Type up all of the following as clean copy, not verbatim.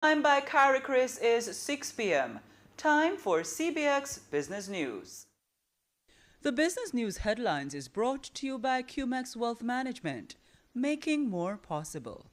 Time by Carrie Chris is 6 p.m. Time for CBX Business News. The business news headlines is brought to you by CBX Wealth Management, making more possible.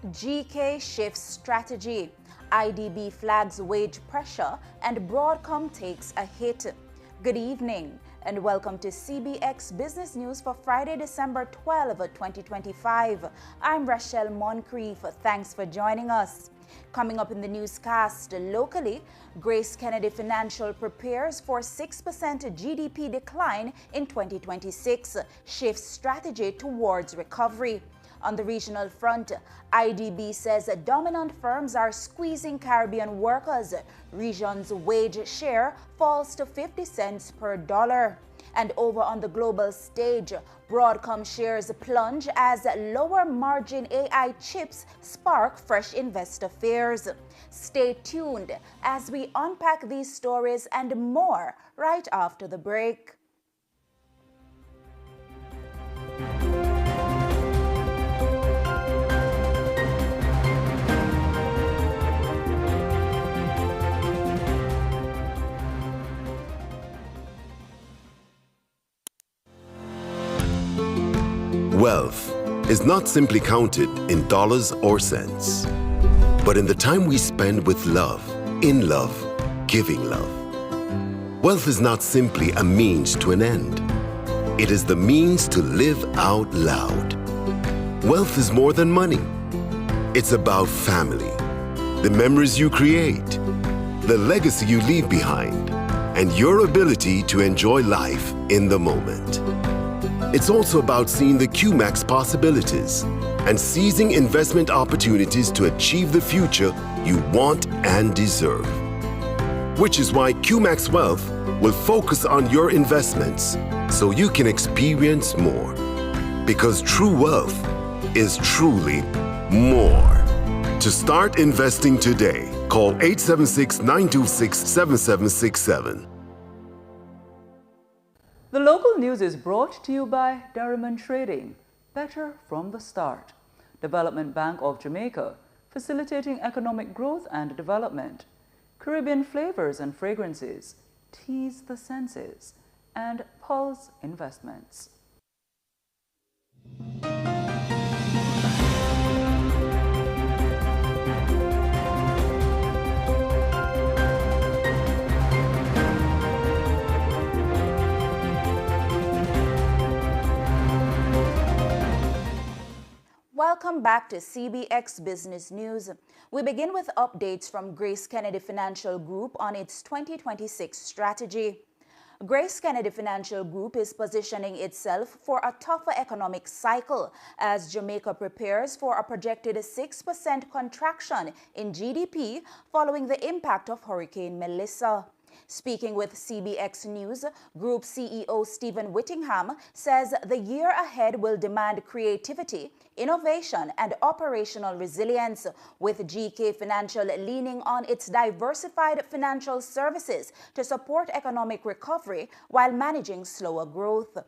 GK shifts strategy. IDB flags wage pressure and Broadcom takes a hit. Good evening and welcome to CBX Business News for Friday, December 12, 2025. I'm Rachelle Moncrief. Thanks for joining us. Coming up in the newscast, locally, Grace Kennedy Financial prepares for 6% GDP decline in 2026, shifts strategy towards recovery. On the regional front, IDB says dominant firms are squeezing Caribbean workers. Region's wage share falls to 50 cents per dollar. And over on the global stage, Broadcom shares plunge as lower margin AI chips spark fresh investor fears. Stay tuned as we unpack these stories and more right after the break. Wealth is not simply counted in dollars or cents, but in the time we spend with love, in love, giving love. Wealth is not simply a means to an end. It is the means to live out loud. Wealth is more than money. It's about family, the memories you create, the legacy you leave behind, and your ability to enjoy life in the moment. It's also about seeing the QMAX possibilities and seizing investment opportunities to achieve the future you want and deserve. Which is why QMAX Wealth will focus on your investments so you can experience more. Because true wealth is truly more. To start investing today, call 876-926-7767. The local news is brought to you by Derriman Trading, better from the start. Development Bank of Jamaica, facilitating economic growth and development. Caribbean flavors and fragrances, tease the senses, and Pulse Investments. Welcome back to CBX Business News. We begin with updates from Grace Kennedy Financial Group on its 2026 strategy. Grace Kennedy Financial Group is positioning itself for a tougher economic cycle as Jamaica prepares for a projected 6% contraction in GDP following the impact of Hurricane Melissa. Speaking with CBX News, Group CEO Stephen Whittingham says the year ahead will demand creativity, innovation, and operational resilience, with GK Financial leaning on its diversified financial services to support economic recovery while managing slower growth.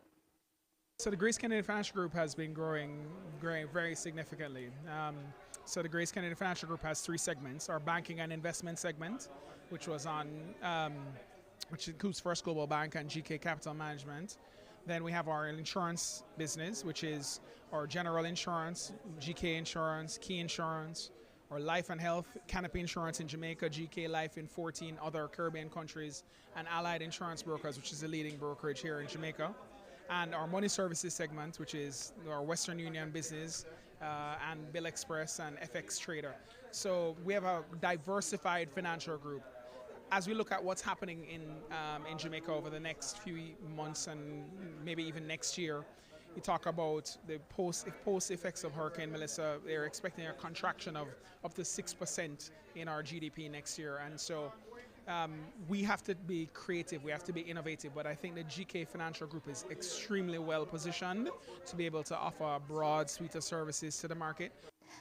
So the Grace Kennedy Financial Group has been growing very significantly. So the Grace Kennedy Financial Group has three segments: our banking and investment segment, which includes First Global Bank and GK Capital Management. Then we have our insurance business, which is our general insurance, GK Insurance, Key Insurance, our life and health, Canopy Insurance in Jamaica, GK Life in 14 other Caribbean countries, and Allied Insurance Brokers, which is a leading brokerage here in Jamaica. And our money services segment, which is our Western Union business, and Bill Express and FX Trader. So we have a diversified financial group. As we look at what's happening in Jamaica over the next few months and maybe even next year, you talk about the post effects of Hurricane Melissa. They're expecting a contraction of up to 6% in our GDP next year. And so we have to be creative, we have to be innovative, but I think the GK Financial Group is extremely well positioned to be able to offer a broad suite of services to the market.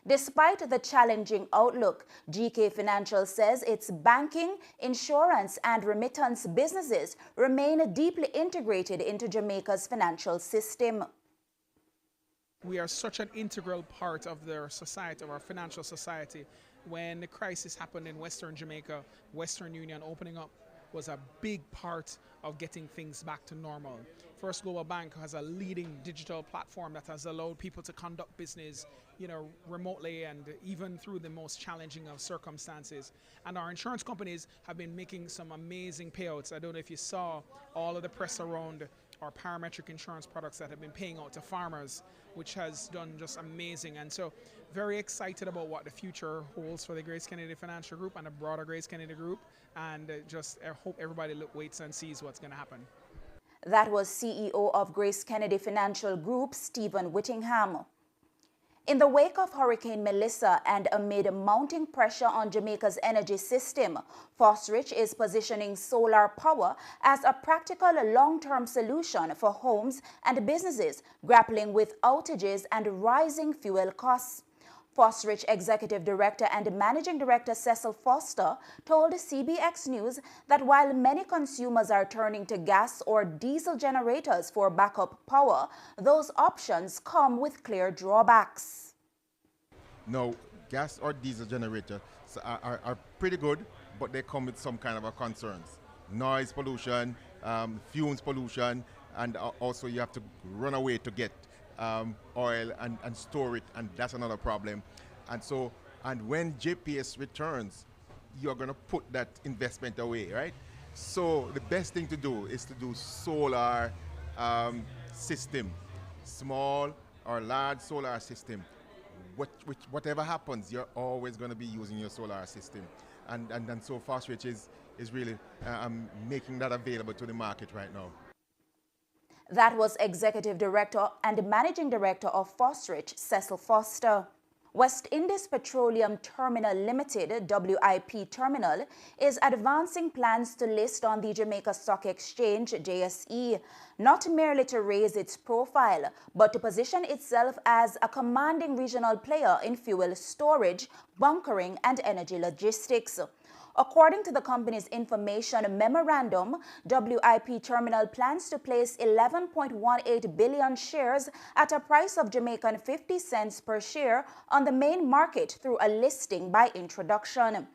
Despite the challenging outlook, GK Financial says its banking, insurance, and remittance businesses remain deeply integrated into Jamaica's financial system. We are such an integral part of their society, of our financial society. When the crisis happened in Western Jamaica, Western Union opening up was a big part of getting things back to normal. First Global Bank has a leading digital platform that has allowed people to conduct business, remotely and even through the most challenging of circumstances. And our insurance companies have been making some amazing payouts. I don't know if you saw all of the press around our parametric insurance products that have been paying out to farmers, which has done just amazing. And so very excited about what the future holds for the Grace Kennedy Financial Group and the broader Grace Kennedy Group, and I hope everybody waits and sees what's going to happen. That was CEO of Grace Kennedy Financial Group, Stephen Whittingham. In the wake of Hurricane Melissa and amid mounting pressure on Jamaica's energy system, Fosrich is positioning solar power as a practical long-term solution for homes and businesses grappling with outages and rising fuel costs. Fosrich Executive Director and Managing Director Cecil Foster told CBX News that while many consumers are turning to gas or diesel generators for backup power, those options come with clear drawbacks. No, gas or diesel generators are pretty good, but they come with some kind of concerns. Noise pollution, fumes pollution, and also you have to run away to get oil and store it, and that's another problem. And when JPS returns, you're going to put that investment away, right? So the best thing to do is to do solar system, small or large solar system. Whatever happens, you're always going to be using your solar system. And so Fosrich is really making that available to the market right now. That was Executive Director and Managing Director of Fosrich, Cecil Foster. West Indies Petroleum Terminal Limited, WIP Terminal, is advancing plans to list on the Jamaica Stock Exchange, JSE, not merely to raise its profile, but to position itself as a commanding regional player in fuel storage, bunkering, and energy logistics. According to the company's information memorandum, WIP Terminal plans to place 11.18 billion shares at a price of Jamaican 50 cents per share on the main market through a listing by introduction.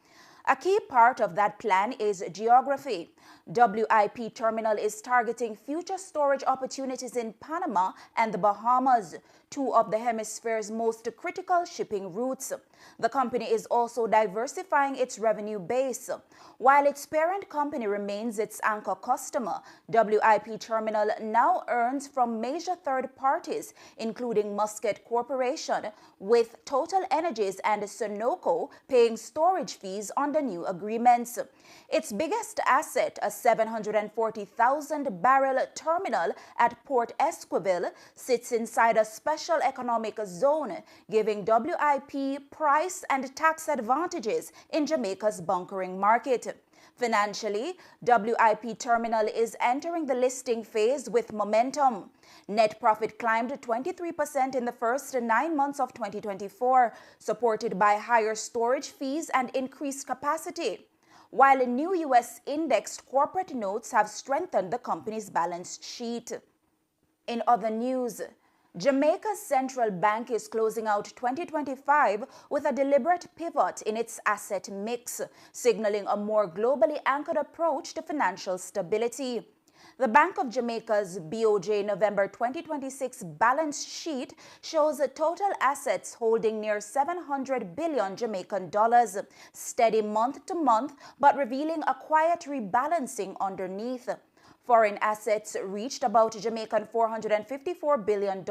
A key part of that plan is geography. WIP Terminal is targeting future storage opportunities in Panama and the Bahamas, two of the hemisphere's most critical shipping routes. The company is also diversifying its revenue base. While its parent company remains its anchor customer, WIP Terminal now earns from major third parties, including Muscat Corporation, with Total Energies and Sunoco paying storage fees on the new agreements. Its biggest asset, a 740,000 barrel terminal at Port Esquivel, sits inside a special economic zone, giving WIP price and tax advantages in Jamaica's bunkering market. Financially, WIP Terminal is entering the listing phase with momentum. Net profit climbed 23% in the first 9 months of 2024, supported by higher storage fees and increased capacity, while new U.S. indexed corporate notes have strengthened the company's balance sheet. In other news, Jamaica's central bank is closing out 2025 with a deliberate pivot in its asset mix, signaling a more globally anchored approach to financial stability. The Bank of Jamaica's BOJ November 2026 balance sheet shows total assets holding near 700 billion Jamaican dollars, steady month to month, but revealing a quiet rebalancing underneath. Foreign assets reached about Jamaican $454 billion,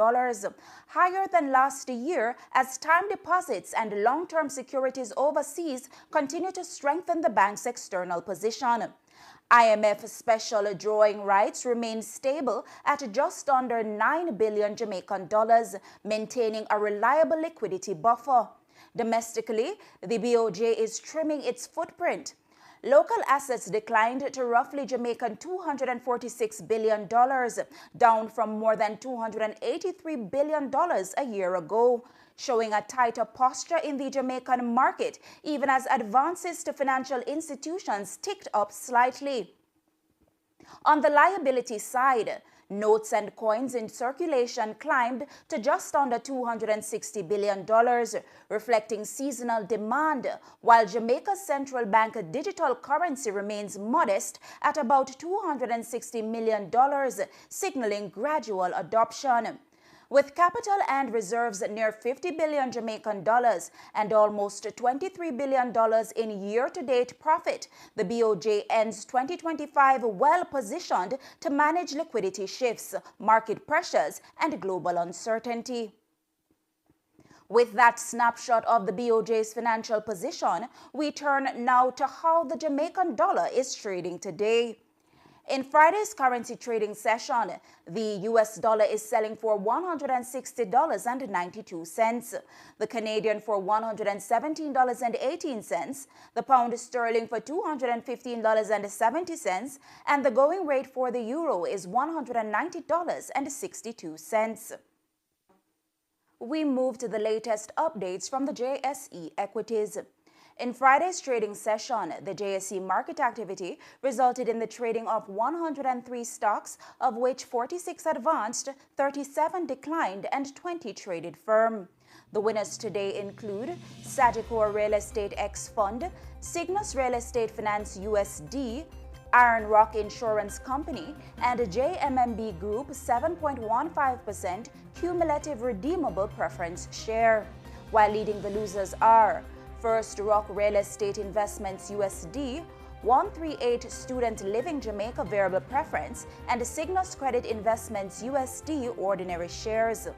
higher than last year as time deposits and long-term securities overseas continue to strengthen the bank's external position. IMF special drawing rights remain stable at just under 9 billion Jamaican dollars, maintaining a reliable liquidity buffer. Domestically, the BOJ is trimming its footprint. Local assets declined to roughly Jamaican $246 billion, down from more than $283 billion a year ago. showing a tighter posture in the Jamaican market, even as advances to financial institutions ticked up slightly. On the liability side, notes and coins in circulation climbed to just under $260 billion, reflecting seasonal demand, while Jamaica's central bank digital currency remains modest at about $260 million, signaling gradual adoption. With capital and reserves near 50 billion Jamaican dollars and almost $23 billion in year-to-date profit, the BOJ ends 2025 well-positioned to manage liquidity shifts, market pressures, and global uncertainty. With that snapshot of the BOJ's financial position, we turn now to how the Jamaican dollar is trading today. In Friday's currency trading session, the US dollar is selling for $160.92, the Canadian for $117.18, the pound sterling for $215.70, and the going rate for the euro is $190.62. We move to the latest updates from the JSE equities. In Friday's trading session, the JSE market activity resulted in the trading of 103 stocks, of which 46 advanced, 37 declined, and 20 traded firm. The winners today include Sagicor Real Estate X Fund, Cygnus Real Estate Finance USD, Iron Rock Insurance Company, and JMMB Group 7.15% cumulative redeemable preference share, while leading the losers are First Rock Real Estate Investments USD, 138 Student Living Jamaica Variable Preference, and Cygnus Credit Investments USD Ordinary Shares.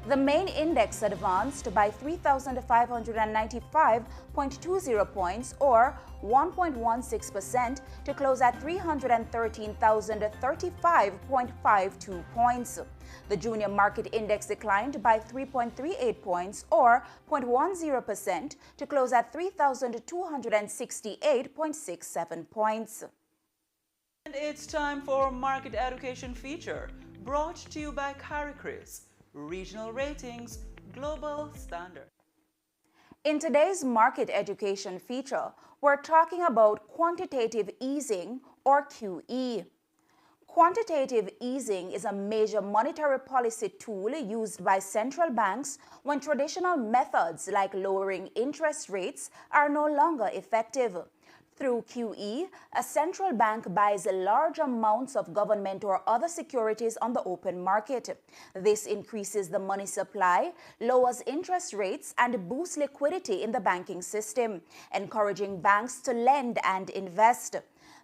The main index advanced by 3,595.20 points, or 1.16%, to close at 313,035.52 points. The junior market index declined by 3.38 points, or 0.10%, to close at 3,268.67 points. And it's time for Market Education Feature, brought to you by Carrie Chris. Regional ratings, global standard. In today's market education feature, we're talking about quantitative easing, or QE. Quantitative easing is a major monetary policy tool used by central banks when traditional methods like lowering interest rates are no longer effective. Through QE, a central bank buys large amounts of government or other securities on the open market. This increases the money supply, lowers interest rates, and boosts liquidity in the banking system, encouraging banks to lend and invest.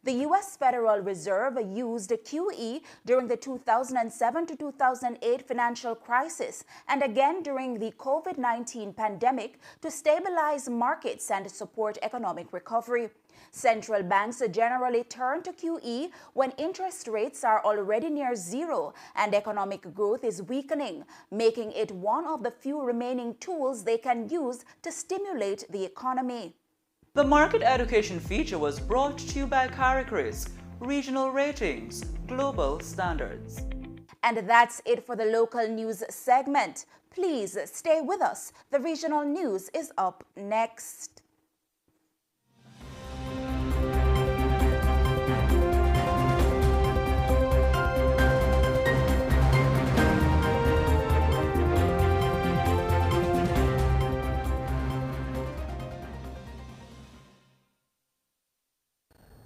The U.S. Federal Reserve used QE during the 2007 to 2008 financial crisis and again during the COVID-19 pandemic to stabilize markets and support economic recovery. Central banks generally turn to QE when interest rates are already near zero and economic growth is weakening, making it one of the few remaining tools they can use to stimulate the economy. The Market Education Feature was brought to you by Carrie Chris, Regional Ratings, Global Standards. And that's it for the local news segment. Please stay with us. The regional news is up next.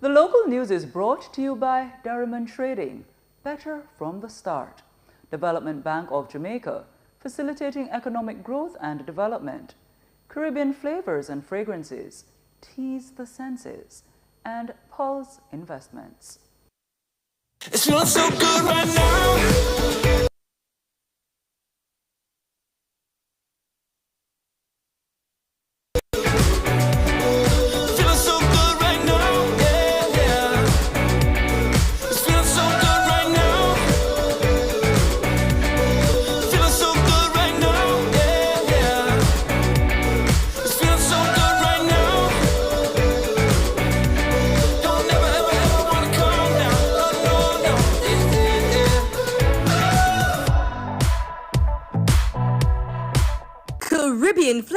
The local news is brought to you by Diamond Trading, better from the start. Development Bank of Jamaica, facilitating economic growth and development. Caribbean flavors and fragrances, tease the senses, and Pulse Investments. It smells so good right now.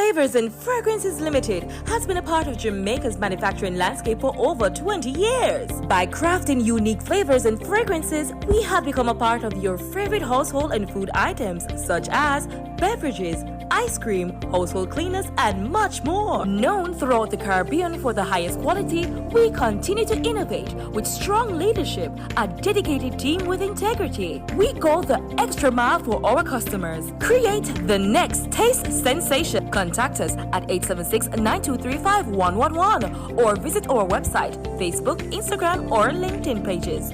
Flavors and Fragrances Limited has been a part of Jamaica's manufacturing landscape for over 20 years. By crafting unique flavors and fragrances, we have become a part of your favorite household and food items such as beverages, ice cream, household cleaners, and much more. Known throughout the Caribbean for the highest quality, we continue to innovate with strong leadership, a dedicated team with integrity. We go the extra mile for our customers. Create the next taste sensation. Contact us at 876-9235-111 or visit our website, Facebook, Instagram, or LinkedIn pages.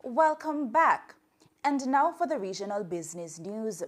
Welcome back. And now for the regional business news.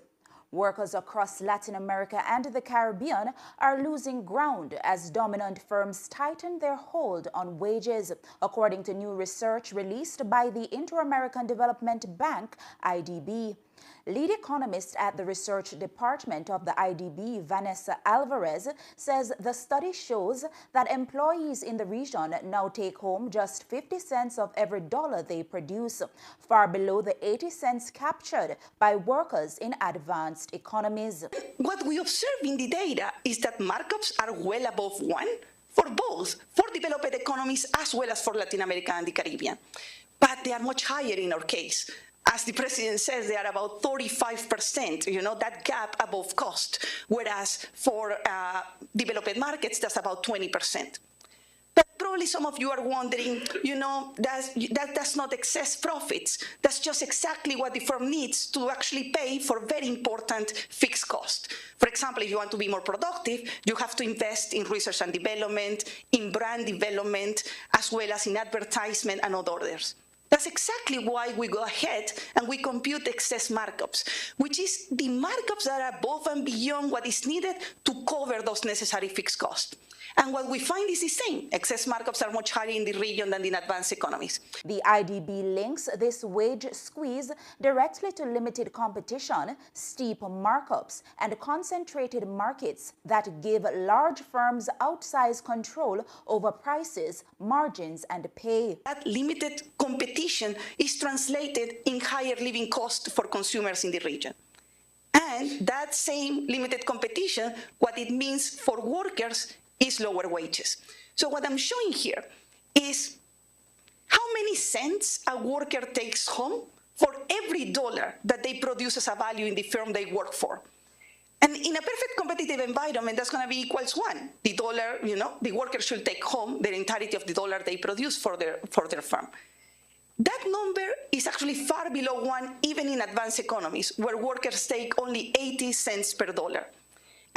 Workers across Latin America and the Caribbean are losing ground as dominant firms tighten their hold on wages, according to new research released by the Inter-American Development Bank, IDB. Lead economist at the research department of the IDB, Vanessa Alvarez, says the study shows that employees in the region now take home just 50 cents of every dollar they produce, far below the 80 cents captured by workers in advanced economies. What we observe in the data is that markups are well above 1 for both for developed economies as well as for Latin America and the Caribbean. But they are much higher in our case. As the president says, they are about 35%, that gap above cost, whereas for developed markets, that's about 20%. But probably some of you are wondering, that's not excess profits. That's just exactly what the firm needs to actually pay for very important fixed costs. For example, if you want to be more productive, you have to invest in research and development, in brand development, as well as in advertisement and others. That's exactly why we go ahead and we compute excess markups, which is the markups that are above and beyond what is needed to cover those necessary fixed costs. And what we find is the same. Excess markups are much higher in the region than in advanced economies. The IDB links this wage squeeze directly to limited competition, steep markups, and concentrated markets that give large firms outsized control over prices, margins, and pay. That limited competition is translated in higher living costs for consumers in the region. And that same limited competition, what it means for workers is lower wages. So what I'm showing here is how many cents a worker takes home for every dollar that they produce as a value in the firm they work for. And in a perfect competitive environment, that's going to be equals 1. The dollar, the worker should take home the entirety of the dollar they produce for their firm. That number is actually far below 1, even in advanced economies, where workers take only 80 cents per dollar.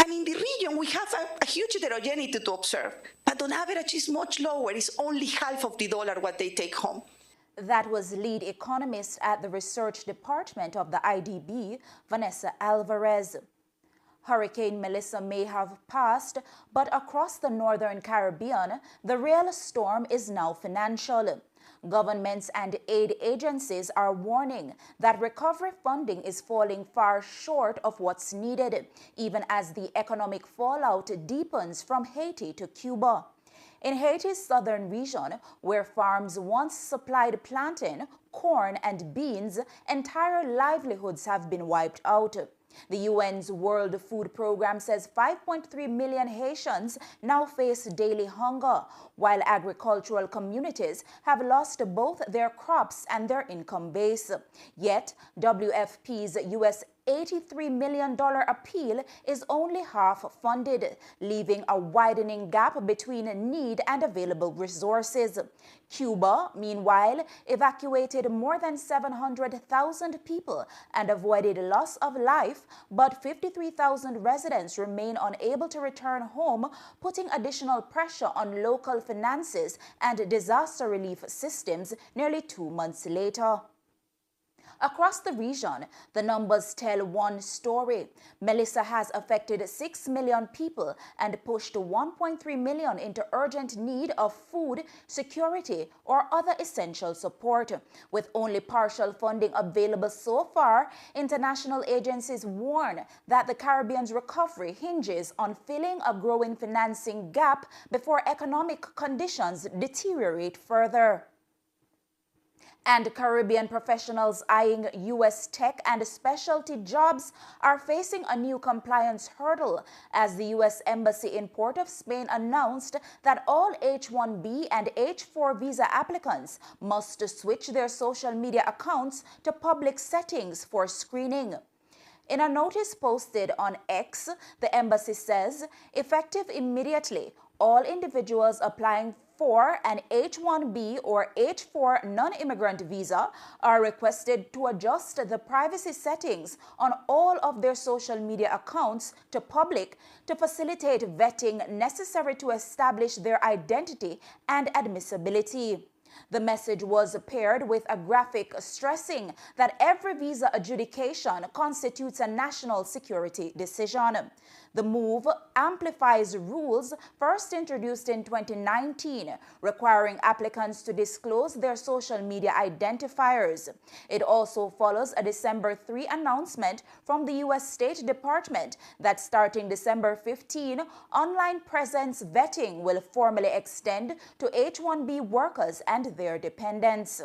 And in the region, we have a huge heterogeneity to observe, but on average, it's much lower. It's only half of the dollar what they take home. That was lead economist at the research department of the IDB, Vanessa Alvarez. Hurricane Melissa may have passed, but across the northern Caribbean, the real storm is now financial. Governments and aid agencies are warning that recovery funding is falling far short of what's needed, even as the economic fallout deepens from Haiti to Cuba. In Haiti's southern region, where farms once supplied plantain, corn, and beans, entire livelihoods have been wiped out. The UN's World Food Program says 5.3 million Haitians now face daily hunger, while agricultural communities have lost both their crops and their income base. Yet, WFP's U.S. $83 million appeal is only half funded, leaving a widening gap between need and available resources. Cuba, meanwhile, evacuated more than 700,000 people and avoided loss of life, but 53,000 residents remain unable to return home, putting additional pressure on local finances and disaster relief systems nearly 2 months later. Across the region, the numbers tell one story. Melissa has affected 6 million people and pushed 1.3 million into urgent need of food, security, or other essential support. With only partial funding available so far, international agencies warn that the Caribbean's recovery hinges on filling a growing financing gap before economic conditions deteriorate further. And Caribbean professionals eyeing U.S. tech and specialty jobs are facing a new compliance hurdle as the U.S. Embassy in Port of Spain announced that all H-1B and H-4 visa applicants must switch their social media accounts to public settings for screening. In a notice posted on X, the embassy says, effective immediately, all individuals applying for an H-1B or H-4 non-immigrant visa are requested to adjust the privacy settings on all of their social media accounts to public to facilitate vetting necessary to establish their identity and admissibility. The message was paired with a graphic stressing that every visa adjudication constitutes a national security decision. The move amplifies rules first introduced in 2019, requiring applicants to disclose their social media identifiers. It also follows a December 3 announcement from the U.S. State Department that starting December 15, online presence vetting will formally extend to H-1B workers and their dependents.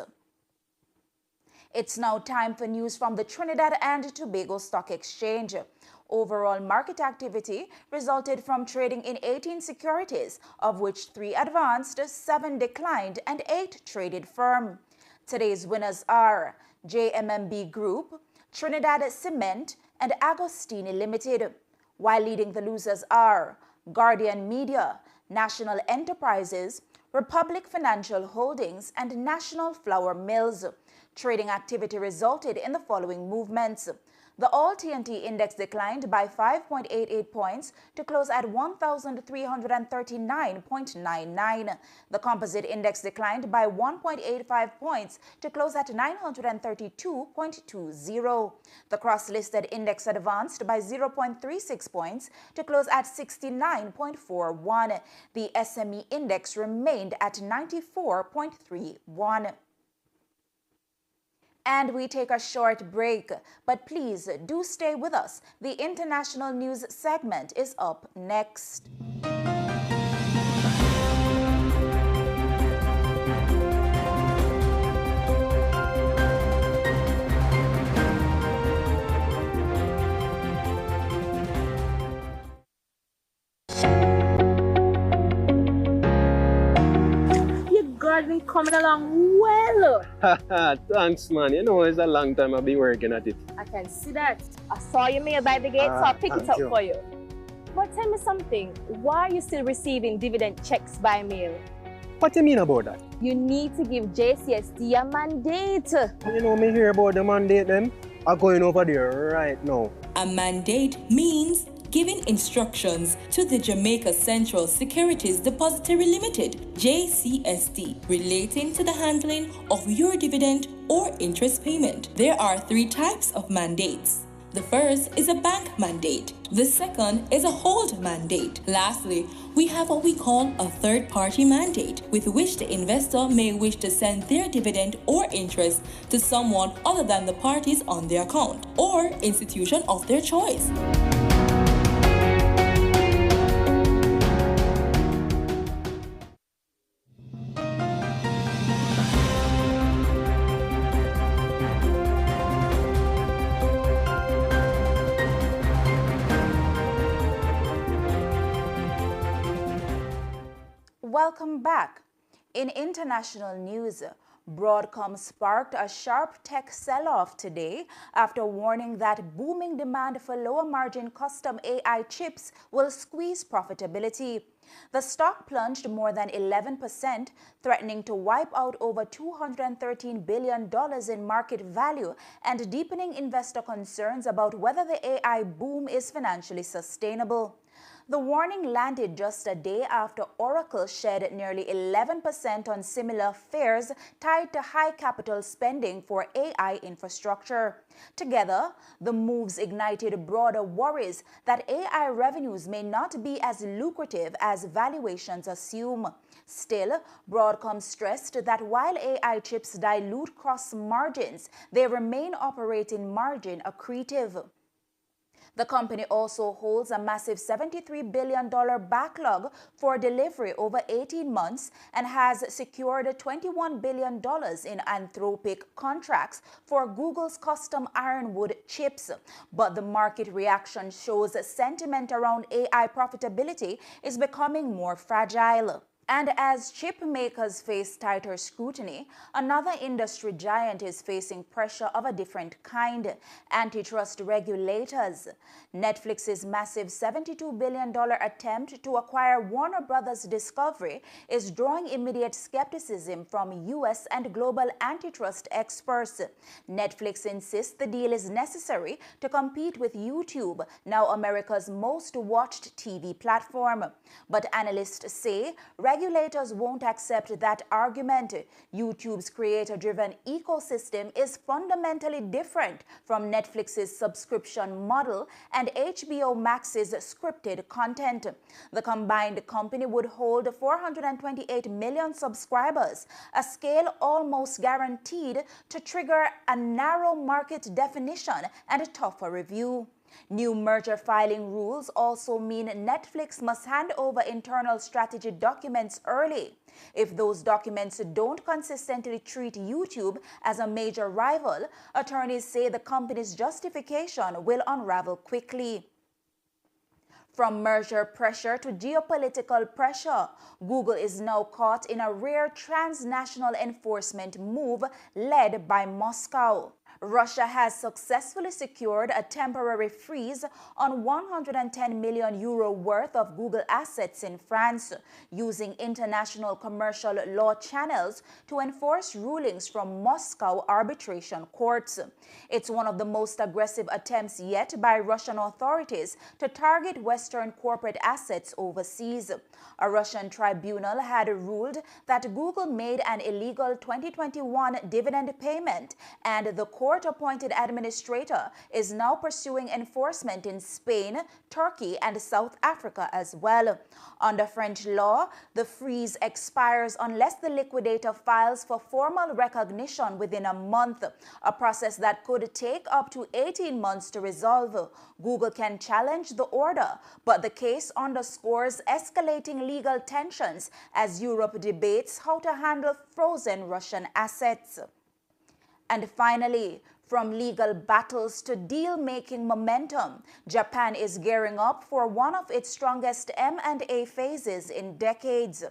It's now time for news from the Trinidad and Tobago Stock Exchange. Overall market activity resulted from trading in 18 securities, of which 3 advanced, 7 declined, and 8 traded firm. Today's winners are JMMB Group, Trinidad Cement, and Agostini Limited, while leading the losers are Guardian Media, National Enterprises, Republic Financial Holdings, and National Flour Mills. Trading activity resulted in the following movements. The All-TNT Index declined by 5.88 points to close at 1,339.99. The Composite Index declined by 1.85 points to close at 932.20. The Cross-Listed Index advanced by 0.36 points to close at 69.41. The SME Index remained at 94.31. And we take a short break, but please do stay with us. The international news segment is up next. Been coming along well. Thanks, man. You know, it's a long time I've been working at it. I can see that. I saw your mail by the gate, so I'll pick it up for you. But tell me something. Why are you still receiving dividend checks by mail? What do you mean about that? You need to give JCSD a mandate. You know, me hear about the mandate them. I'm going over there right now. A mandate means giving instructions to the Jamaica Central Securities Depository Limited, JCSD, relating to the handling of your dividend or interest payment. There are 3 types of mandates. The first is a bank mandate. The second is a hold mandate. Lastly, we have what we call a third-party mandate, with which the investor may wish to send their dividend or interest to someone other than the parties on their account or institution of their choice. Welcome back. In international news, Broadcom sparked a sharp tech sell-off today after warning that booming demand for lower-margin custom AI chips will squeeze profitability. The stock plunged more than 11%, threatening to wipe out over $213 billion in market value and deepening investor concerns about whether the AI boom is financially sustainable. The warning landed just a day after Oracle shed nearly 11% on similar fears tied to high capital spending for AI infrastructure. Together, the moves ignited broader worries that AI revenues may not be as lucrative as valuations assume. Still, Broadcom stressed that while AI chips dilute cross margins, they remain operating margin accretive. The company also holds a massive $73 billion backlog for delivery over 18 months and has secured $21 billion in Anthropic contracts for Google's custom Ironwood chips. But the market reaction shows sentiment around AI profitability is becoming more fragile. And as chip makers face tighter scrutiny, another industry giant is facing pressure of a different kind: antitrust regulators. Netflix's massive $72 billion attempt to acquire Warner Brothers Discovery is drawing immediate skepticism from U.S. and global antitrust experts. Netflix insists the deal is necessary to compete with YouTube, now America's most watched TV platform. But analysts say regulators won't accept that argument. YouTube's creator-driven ecosystem is fundamentally different from Netflix's subscription model and HBO Max's scripted content. The combined company would hold 428 million subscribers, a scale almost guaranteed to trigger a narrow market definition and a tougher review. New merger filing rules also mean Netflix must hand over internal strategy documents early. If those documents don't consistently treat YouTube as a major rival, attorneys say the company's justification will unravel quickly. From merger pressure to geopolitical pressure, Google is now caught in a rare transnational enforcement move led by Moscow. Russia has successfully secured a temporary freeze on €110 million worth of Google assets in France, using international commercial law channels to enforce rulings from Moscow arbitration courts. It's one of the most aggressive attempts yet by Russian authorities to target Western corporate assets overseas. A Russian tribunal had ruled that Google made an illegal 2021 dividend payment, and the court-appointed administrator is now pursuing enforcement in Spain, Turkey, and South Africa as well. Under French law, the freeze expires unless the liquidator files for formal recognition within a month, a process that could take up to 18 months to resolve. Google can challenge the order, but the case underscores escalating legal tensions as Europe debates how to handle frozen Russian assets. And finally, from legal battles to deal-making momentum, Japan is gearing up for one of its strongest M&A phases in decades.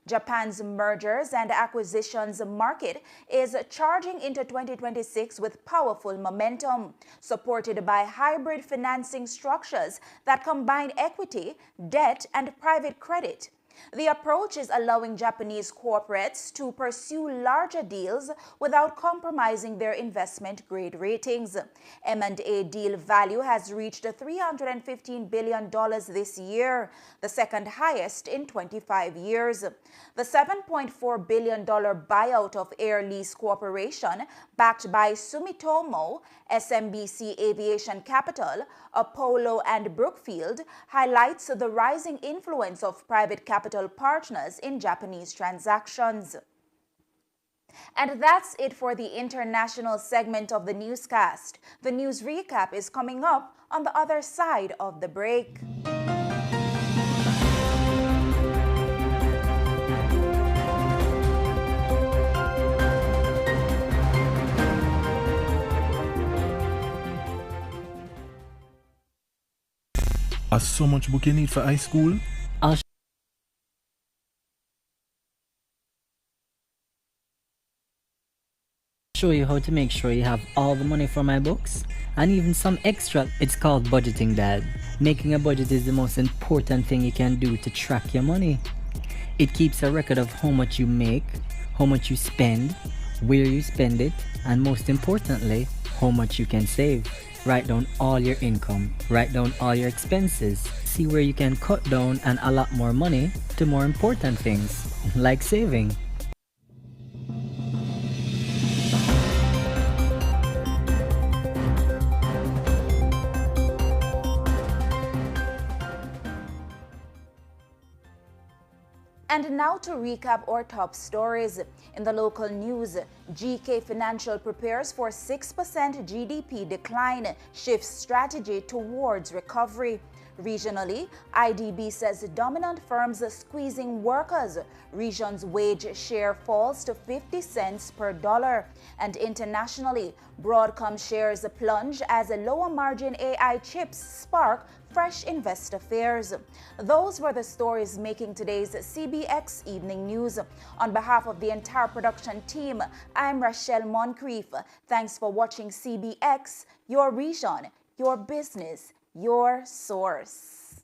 Japan's mergers and acquisitions market is charging into 2026 with powerful momentum, supported by hybrid financing structures that combine equity, debt, and private credit. The approach is allowing Japanese corporates to pursue larger deals without compromising their investment-grade ratings. M&A deal value has reached $315 billion this year, the second highest in 25 years. The $7.4 billion buyout of Air Lease Corporation, backed by Sumitomo, SMBC Aviation Capital, Apollo, and Brookfield, highlights the rising influence of private capital partners in Japanese transactions. And that's it for the international segment of the newscast. The news recap is coming up on the other side of the break. Are so much book you need for high school? I'll show you how to make sure you have all the money for my books and even some extra. It's called budgeting, Dad. Making a budget is the most important thing you can do to track your money. It keeps a record of how much you make, how much you spend, where you spend it, and most importantly, how much you can save. Write down all your income, write down all your expenses, see where you can cut down and allot more money to more important things, like saving. And now to recap our top stories. In the local news, GK Financial prepares for 6% GDP decline, shifts strategy towards recovery. Regionally, IDB says dominant firms are squeezing workers. Region's wage share falls to 50 cents per dollar. And internationally, Broadcom shares plunge as lower margin AI chips spark fresh investor fears. Those were the stories making today's CBX Evening News. On behalf of the entire production team, I'm Rachelle Moncrief. Thanks for watching CBX, your region, your business, your source.